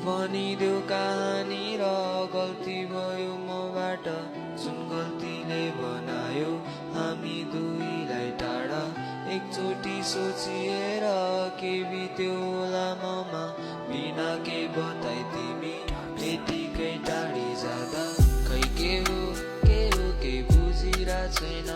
भनिदेऊ कहानी र गल्ती भयो मबाट जुन गल्तीले बनायो हामी दुईलाई टाढा एकचोटि सोचिएर के बित्यो लामोमा बिना के बताइ तिमी यतिकै टाढी जाँदा खै के हो के बुझिरा छैन